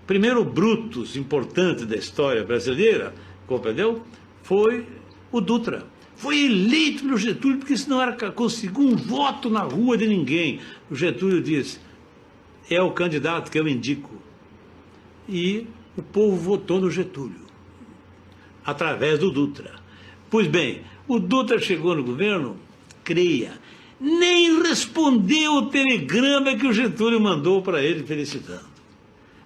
primeiro Brutus importante da história brasileira, compreendeu? Foi o Dutra. Foi eleito pelo Getúlio, porque senão conseguiu um voto na rua de ninguém. O Getúlio disse, é o candidato que eu indico. E o povo votou no Getúlio, através do Dutra. Pois bem, o Dutra chegou no governo, creia, nem respondeu o telegrama que o Getúlio mandou para ele felicitando.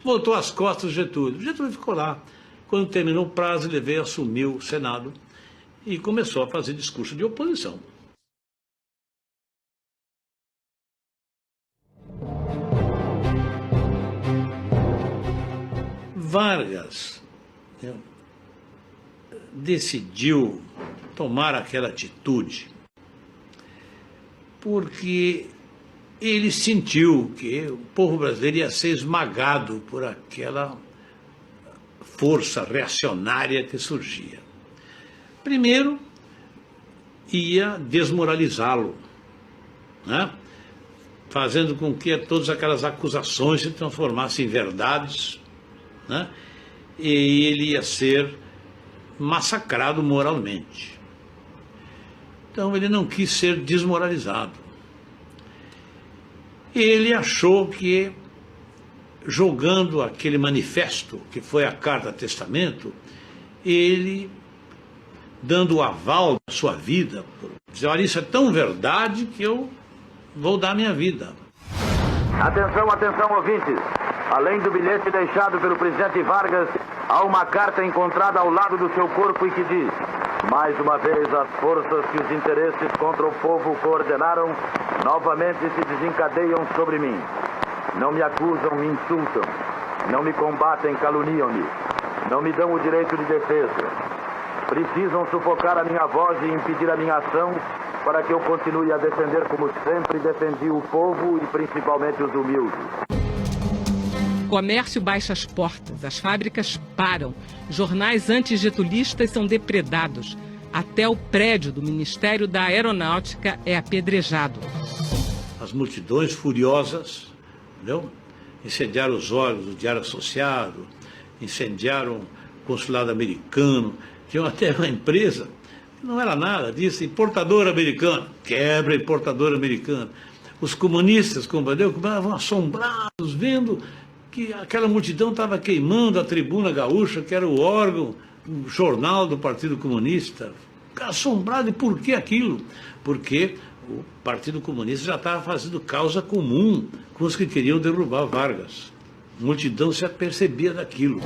Voltou às costas do Getúlio. O Getúlio ficou lá. Quando terminou o prazo, ele veio, assumiu o Senado e começou a fazer discurso de oposição. Vargas decidiu tomar aquela atitude porque ele sentiu que o povo brasileiro ia ser esmagado por aquela força reacionária que surgia. Primeiro, ia desmoralizá-lo, né? Fazendo com que todas aquelas acusações se transformassem em verdades, né? E ele ia ser massacrado moralmente. Então ele não quis ser desmoralizado. Ele achou que, jogando aquele manifesto, que foi a Carta Testamento, ele, dando o aval da sua vida, dizer, olha, isso é tão verdade que eu vou dar minha vida. Atenção, atenção, ouvintes. Além do bilhete deixado pelo presidente Vargas, há uma carta encontrada ao lado do seu corpo e que diz: mais uma vez, as forças que os interesses contra o povo coordenaram, novamente se desencadeiam sobre mim. Não me acusam, me insultam. Não me combatem, caluniam-me. Não me dão o direito de defesa. Precisam sufocar a minha voz e impedir a minha ação para que eu continue a defender como sempre defendi o povo e principalmente os humildes. O comércio baixa as portas, as fábricas param, jornais antigetulistas são depredados. Até o prédio do Ministério da Aeronáutica é apedrejado. As multidões furiosas, entendeu? Incendiaram os órgãos do Diário Associado, incendiaram o consulado americano, tinha até uma empresa, que não era nada, disse importador americano, quebra importador americano. Os comunistas, compreendeu, estavam assombrados, vendo que aquela multidão estava queimando a Tribuna Gaúcha, que era o órgão, o jornal do Partido Comunista. Assombrado, e por que aquilo? Porque o Partido Comunista já estava fazendo causa comum com os que queriam derrubar Vargas. A multidão se apercebia daquilo.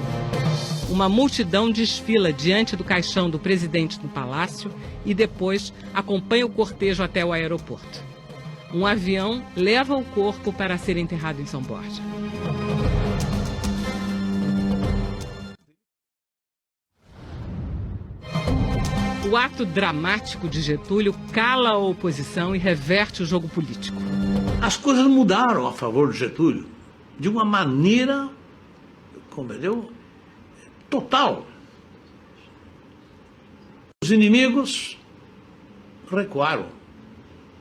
Uma multidão desfila diante do caixão do presidente no palácio e depois acompanha o cortejo até o aeroporto. Um avião leva o corpo para ser enterrado em São Borja. O ato dramático de Getúlio cala a oposição e reverte o jogo político. As coisas mudaram a favor de Getúlio de uma maneira, compreendeu, total. Os inimigos recuaram.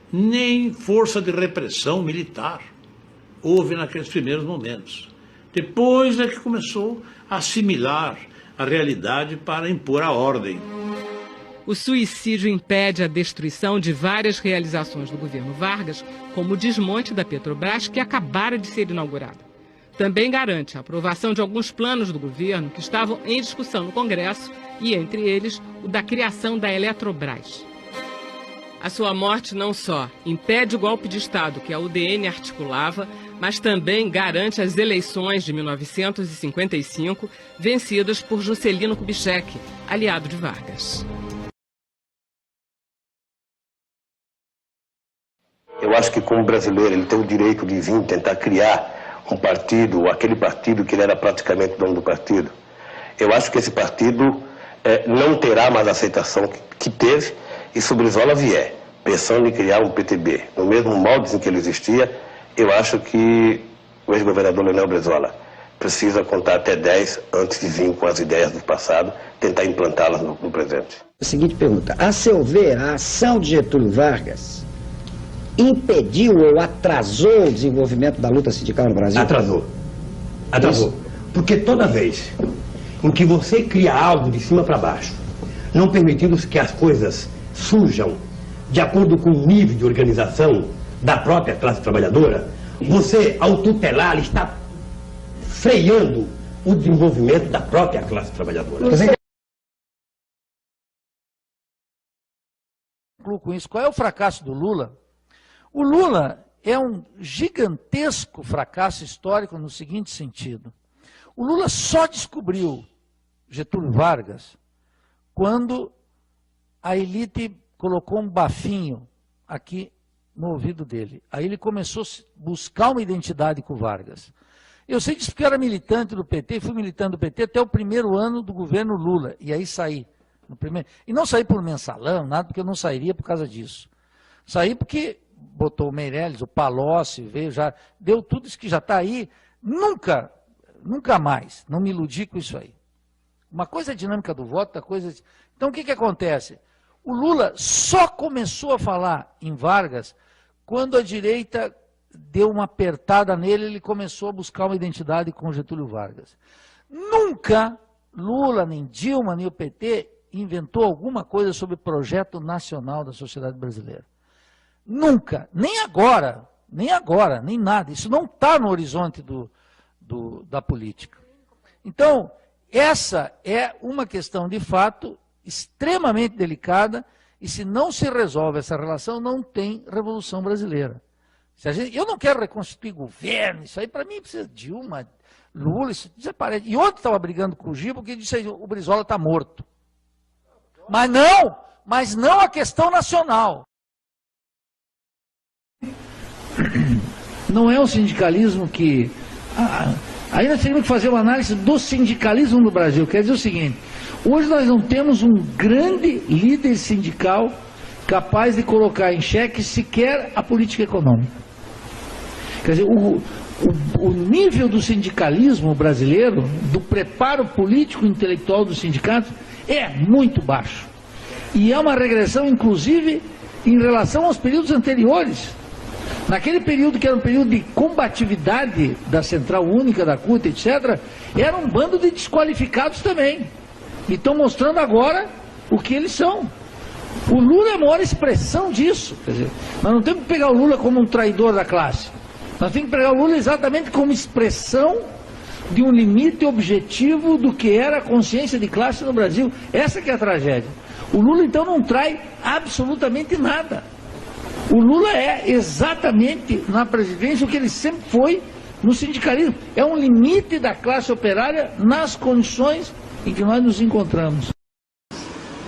Nem força de repressão militar houve naqueles primeiros momentos. Depois é que começou a assimilar a realidade para impor a ordem. O suicídio impede a destruição de várias realizações do governo Vargas, como o desmonte da Petrobras, que acabara de ser inaugurada. Também garante a aprovação de alguns planos do governo que estavam em discussão no Congresso, e entre eles o da criação da Eletrobras. A sua morte não só impede o golpe de Estado que a UDN articulava, mas também garante as eleições de 1955, vencidas por Juscelino Kubitschek, aliado de Vargas. Eu acho que, como brasileiro, ele tem o direito de vir tentar criar um partido, ou aquele partido que ele era praticamente dono do partido. Eu acho que esse partido não terá mais a aceitação que teve, e se o Brizola vier pensando em criar um PTB, no mesmo molde em que ele existia, eu acho que o ex-governador Leonel Brizola precisa contar até 10 antes de vir com as ideias do passado, tentar implantá-las no presente. A seguinte pergunta: a seu ver, a ação de Getúlio Vargas impediu ou atrasou o desenvolvimento da luta sindical no Brasil? Atrasou. Porque toda vez em que você cria algo de cima para baixo, não permitindo que as coisas surjam de acordo com o nível de organização da própria classe trabalhadora, você, ao tutelar, está freando o desenvolvimento da própria classe trabalhadora. Com isso, qual é o fracasso do Lula? O Lula é um gigantesco fracasso histórico no seguinte sentido. O Lula só descobriu Getúlio Vargas quando a elite colocou um bafinho aqui no ouvido dele. Aí ele começou a buscar uma identidade com o Vargas. Eu sei disso porque eu era militante do PT, fui militante do PT até o primeiro ano do governo Lula, e aí saí. E não saí por mensalão, nada, porque eu não sairia por causa disso. Saí porque botou o Meirelles, o Palocci, veio, já deu tudo isso que já está aí. Nunca mais, não me iludi com isso aí. Uma coisa é a dinâmica do voto, outra coisa... Então o que acontece? O Lula só começou a falar em Vargas quando a direita deu uma apertada nele, ele começou a buscar uma identidade com Getúlio Vargas. Nunca Lula, nem Dilma, nem o PT inventou alguma coisa sobre o projeto nacional da sociedade brasileira. Nunca, nem agora, nem nada. Isso não está no horizonte da política. Então, essa é uma questão de fato extremamente delicada, e se não se resolve essa relação, não tem Revolução Brasileira. Eu não quero reconstituir governo, isso aí para mim precisa de Dilma, Lula, isso desaparece. E ontem estava brigando com o Gil porque disse que o Brizola está morto. Mas não a questão nacional. Não é o sindicalismo que... aí nós teríamos que fazer uma análise do sindicalismo no Brasil. Quer dizer o seguinte, hoje nós não temos um grande líder sindical capaz de colocar em xeque sequer a política econômica. Quer dizer, o nível do sindicalismo brasileiro, do preparo político e intelectual dos sindicatos, é muito baixo. E é uma regressão, inclusive, em relação aos períodos anteriores. Naquele período que era um período de combatividade da Central Única, da CUT, etc., era um bando de desqualificados também. E estão mostrando agora o que eles são. O Lula é a maior expressão disso. Quer dizer, nós não temos que pegar o Lula como um traidor da classe. Nós temos que pegar o Lula exatamente como expressão de um limite objetivo do que era a consciência de classe no Brasil. Essa que é a tragédia. O Lula, então, não trai absolutamente nada. O Lula é exatamente na presidência o que ele sempre foi no sindicalismo. É um limite da classe operária nas condições em que nós nos encontramos.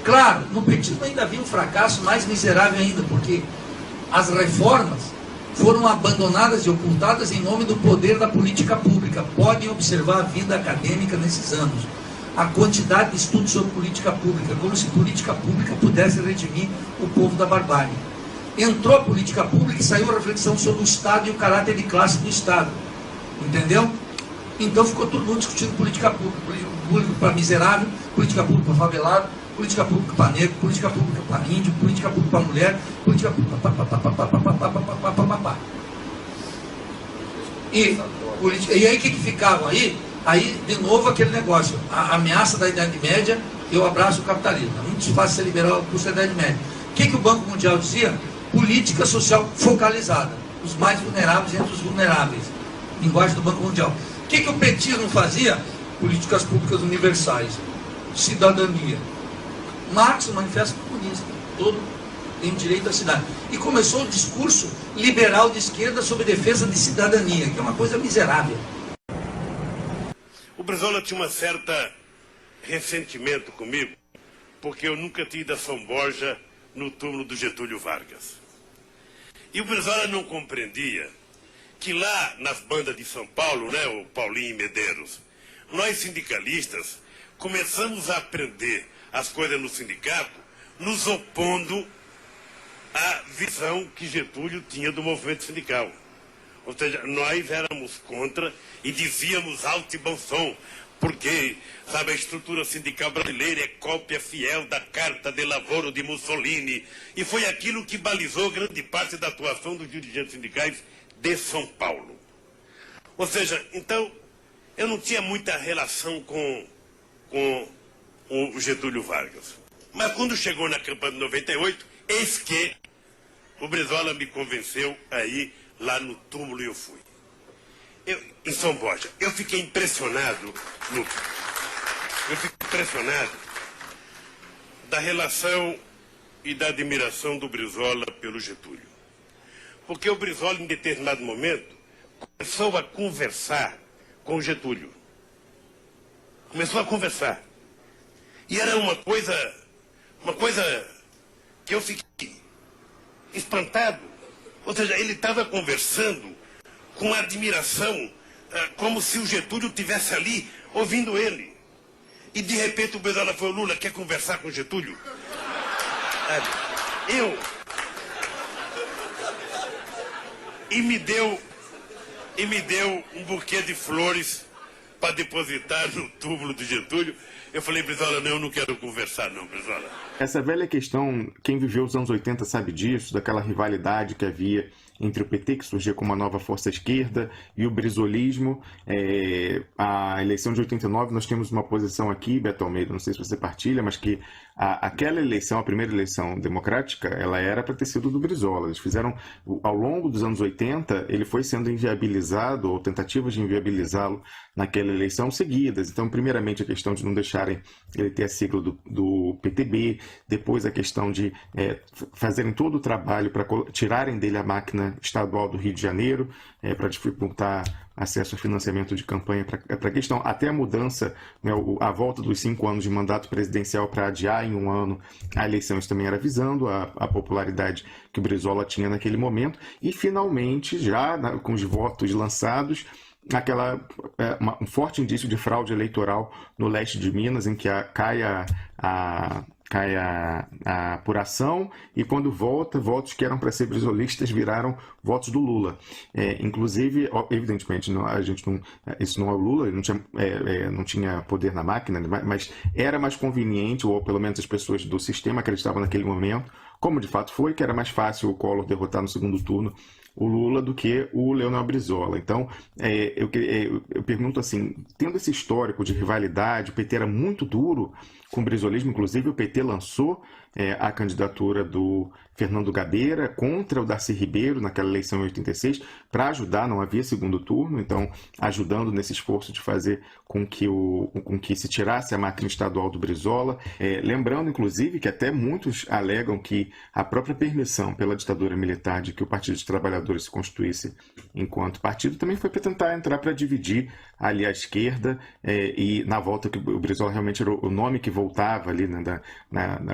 Claro, no petismo ainda havia um fracasso mais miserável ainda, porque as reformas foram abandonadas e ocultadas em nome do poder da política pública. Podem observar a vida acadêmica nesses anos. A quantidade de estudos sobre política pública, como se política pública pudesse redimir o povo da barbárie. Entrou a política pública e saiu a reflexão sobre o Estado e o caráter de classe do Estado. Entendeu? Então ficou todo mundo discutindo política pública. Política pública para miserável, política pública para favelado, política pública para negro, política pública para índio, política pública para mulher, política pública e aí o que ficava aí? Aí, de novo, aquele negócio, a ameaça da Idade Média, eu abraço o capitalismo. É muito fácil ser liberal por ser da Idade Média. O que o Banco Mundial dizia? Política social focalizada. Os mais vulneráveis entre os vulneráveis. Linguagem do Banco Mundial. O que o petismo fazia? Políticas públicas universais. Cidadania. Marx, o Manifesto Comunista. Todo tem direito à cidade. E começou o discurso liberal de esquerda sobre defesa de cidadania, que é uma coisa miserável. O Brizola tinha uma certa ressentimento comigo, porque eu nunca tinha ido a São Borja no turno do Getúlio Vargas. E o Brizola não compreendia que lá nas bandas de São Paulo, né, o Paulinho e Medeiros, nós sindicalistas começamos a aprender as coisas no sindicato, nos opondo à visão que Getúlio tinha do movimento sindical. Ou seja, nós éramos contra e dizíamos alto e bom som, porque, sabe, a estrutura sindical brasileira é cópia fiel da Carta de Lavoro de Mussolini, e foi aquilo que balizou grande parte da atuação dos dirigentes sindicais de São Paulo. Ou seja, então, eu não tinha muita relação com o Getúlio Vargas. Mas quando chegou na campanha de 98, eis que o Brizola me convenceu a ir lá no túmulo e eu fui. Em São Borja, eu fiquei impressionado, da relação e da admiração do Brizola pelo Getúlio. Porque o Brizola, em determinado momento, começou a conversar com o Getúlio. Começou a conversar. E era uma coisa que eu fiquei espantado. Ou seja, ele estava conversando com admiração, como se o Getúlio estivesse ali ouvindo ele. E de repente o Brizola falou: Lula, quer conversar com o Getúlio? E me deu um buquê de flores para depositar no túmulo do Getúlio. Eu falei: Brizola, não, eu não quero conversar não, Brizola. Essa velha questão, quem viveu os anos 80 sabe disso, daquela rivalidade que havia entre o PT, que surgia como uma nova força esquerda, e o brizolismo. A eleição de 89, nós temos uma posição aqui, Beto Almeida, não sei se você partilha, mas que aquela eleição, a primeira eleição democrática, ela era para ter sido do Brizola. Eles fizeram, ao longo dos anos 80, ele foi sendo inviabilizado, ou tentativas de inviabilizá-lo naquela eleição seguidas. Então, primeiramente, a questão de não deixarem ele ter a sigla do PTB, depois a questão de fazerem todo o trabalho para tirarem dele a máquina estadual do Rio de Janeiro, para dificultar acesso a financiamento de campanha para a questão, até a mudança, né, a volta dos 5 anos de mandato presidencial para adiar em 1 ano a eleição. Isso também era visando a popularidade que o Brizola tinha naquele momento, e finalmente, já com os votos lançados, um forte indício de fraude eleitoral no leste de Minas, em que cai a apuração, e quando volta, votos que eram para ser brizolistas viraram votos do Lula. Inclusive, evidentemente, isso não é o Lula, ele não tinha poder na máquina, mas era mais conveniente, ou pelo menos as pessoas do sistema acreditavam naquele momento, como de fato foi, que era mais fácil o Collor derrotar no segundo turno o Lula do que o Leonel Brizola. Então, eu pergunto assim, tendo esse histórico de rivalidade, o PT era muito duro com o brizolismo, inclusive o PT lançou a candidatura do Fernando Gabeira contra o Darcy Ribeiro naquela eleição em 86, para ajudar, não havia segundo turno, então ajudando nesse esforço de fazer com que se tirasse a máquina estadual do Brizola. Lembrando, inclusive, que até muitos alegam que a própria permissão pela ditadura militar de que o Partido dos Trabalhadores se constituísse enquanto partido também foi para tentar entrar para dividir ali a esquerda, e na volta que o Brizola realmente era o nome que voltava ali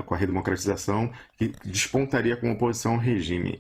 com a redemocratização, que despontaria como oposição ao regime.